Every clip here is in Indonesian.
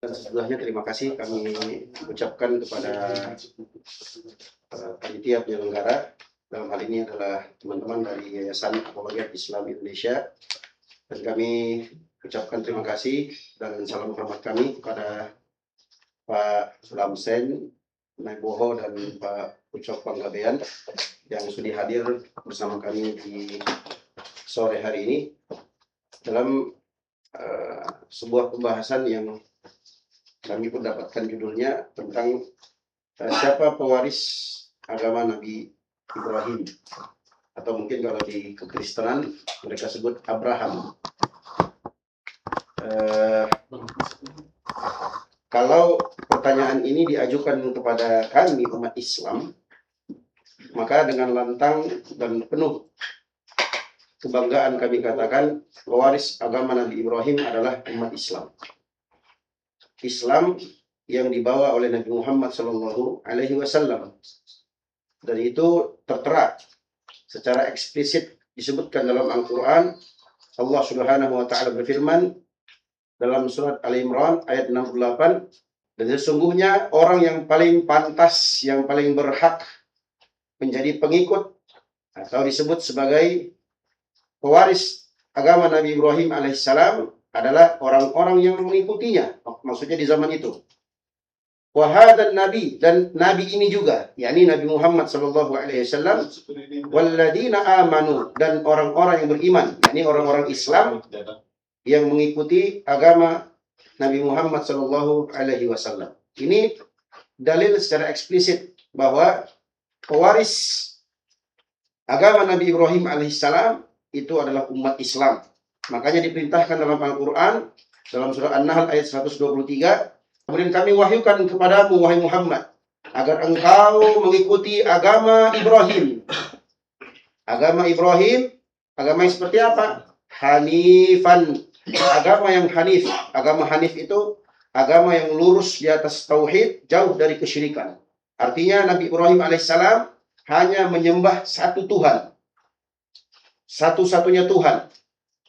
Dan sebelumnya terima kasih kami ucapkan kepada panitia penyelenggara, dalam hal ini adalah teman-teman dari Yayasan Apologet Islam Indonesia, dan kami ucapkan terima kasih dan salam hormat kami kepada Pak Lamsen Naiboho dan Pak Ucok Panggabean yang sudah hadir bersama kami di sore hari ini dalam sebuah pembahasan yang kami pun dapatkan judulnya tentang siapa pewaris agama Nabi Ibrahim, atau mungkin kalau di kekristenan mereka sebut Abraham. Kalau pertanyaan ini diajukan kepada kami umat Islam, maka dengan lantang dan penuh kebanggaan kami katakan pewaris agama Nabi Ibrahim adalah umat Islam. Islam yang dibawa oleh Nabi Muhammad SAW, dan itu tertera secara eksplisit disebutkan dalam Al-Quran. Allah Subhanahu wa Ta'ala berfirman dalam surat Al-Imran ayat 68, dan sesungguhnya orang yang paling pantas, yang paling berhak menjadi pengikut atau disebut sebagai pewaris agama Nabi Ibrahim alaihissalam adalah orang-orang yang mengikutinya, maksudnya di zaman itu. Wahadan Nabi, dan Nabi ini juga, yakni Nabi Muhammad SAW, walladina amanu, dan orang-orang yang beriman, yakni orang-orang Islam yang mengikuti agama Nabi Muhammad SAW. Ini dalil secara eksplisit bahwa pewaris agama Nabi Ibrahim alaihissalam itu adalah umat Islam. Makanya diperintahkan dalam Al-Quran, dalam surah An-Nahl ayat 123, kemudian kami wahyukan kepadamu, wahai Muhammad, agar engkau mengikuti agama Ibrahim. Agama Ibrahim, agama yang seperti apa? Hanifan, agama yang hanif. Agama hanif itu agama yang lurus di atas tauhid, jauh dari kesyirikan. Artinya Nabi Ibrahim alaihissalam hanya menyembah satu Tuhan, satu-satunya Tuhan.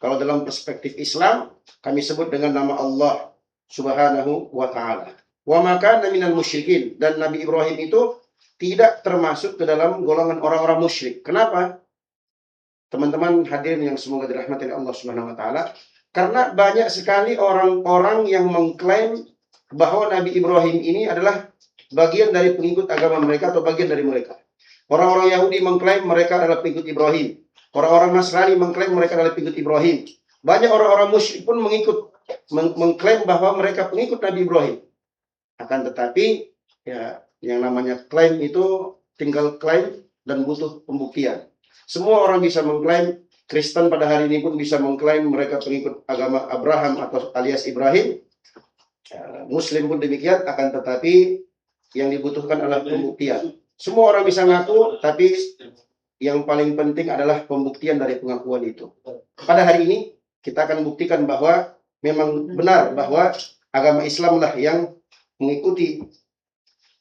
Kalau dalam perspektif Islam, kami sebut dengan nama Allah Subhanahu wa Ta'ala. Wa maka minal musyrikin, dan Nabi Ibrahim itu tidak termasuk ke dalam golongan orang-orang musyrik. Kenapa? Teman-teman hadirin yang semoga dirahmati oleh Allah Subhanahu wa Ta'ala, karena banyak sekali orang-orang yang mengklaim bahwa Nabi Ibrahim ini adalah bagian dari pengikut agama mereka atau bagian dari mereka. Orang-orang Yahudi mengklaim mereka adalah pengikut Ibrahim. Orang-orang Nasrani mengklaim mereka adalah pengikut Ibrahim. Banyak orang-orang musyrik pun mengklaim bahwa mereka pengikut Nabi Ibrahim. Akan tetapi, ya, yang namanya klaim itu tinggal klaim dan butuh pembuktian. Semua orang bisa mengklaim, Kristen pada hari ini pun bisa mengklaim mereka pengikut agama Abraham atau alias Ibrahim. Muslim pun demikian, akan tetapi yang dibutuhkan adalah pembuktian. Semua orang bisa ngaku, tapi yang paling penting adalah pembuktian dari pengakuan itu. Pada hari ini, kita akan buktikan bahwa memang benar bahwa agama Islamlah yang mengikuti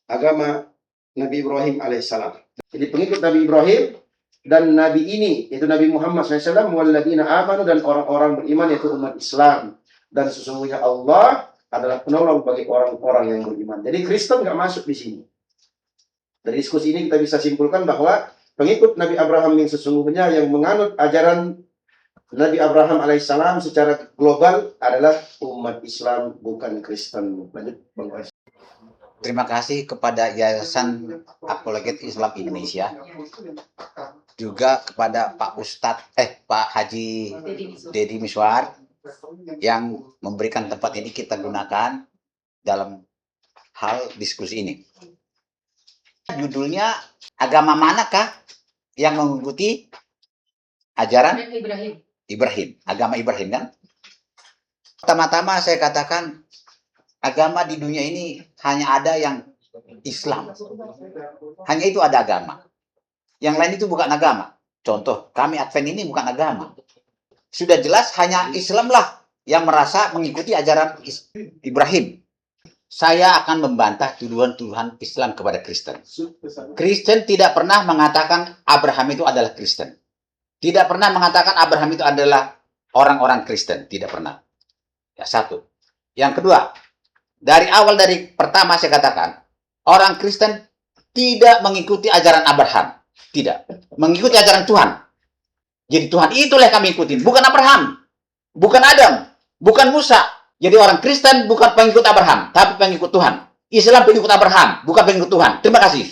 agama Nabi Ibrahim alaihissalam. Jadi pengikut Nabi Ibrahim dan Nabi ini, yaitu Nabi Muhammad SAW, walladina amanu, dan orang-orang beriman, yaitu umat Islam. Dan sesungguhnya Allah adalah penolong bagi orang-orang yang beriman. Jadi Kristen nggak masuk di sini. Dari diskusi ini kita bisa simpulkan bahwa pengikut Nabi Abraham yang sesungguhnya, yang menganut ajaran Nabi Abraham alaihissalam secara global adalah umat Islam, bukan Kristen. Lanjut, Bang Wais. Terima kasih kepada Yayasan Apologet Islam Indonesia, juga kepada Pak Haji Deddy Miswar yang memberikan tempat ini kita gunakan dalam hal diskusi ini. Judulnya, agama manakah yang mengikuti ajaran Ibrahim? Agama Ibrahim, kan? Pertama-tama saya katakan, agama di dunia ini hanya ada yang Islam. Hanya itu ada agama. Yang lain itu bukan agama. Contoh, kami Advent ini bukan agama. Sudah jelas hanya Islamlah yang merasa mengikuti ajaran Ibrahim. Saya akan membantah tuduhan-tuduhan Islam kepada Kristen. Kristen tidak pernah mengatakan Abraham itu adalah Kristen. Tidak pernah mengatakan Abraham itu adalah orang-orang Kristen. Tidak pernah. Ya, satu. Yang kedua, Dari awal, dari pertama saya katakan, orang Kristen tidak mengikuti ajaran Abraham. Tidak. Mengikuti ajaran Tuhan. Jadi Tuhan itulah yang kami ikutin. Bukan Abraham. Bukan Adam. Bukan Musa. Jadi orang Kristen bukan pengikut Abraham, tapi pengikut Tuhan. Islam pengikut Abraham, bukan pengikut Tuhan. Terima kasih.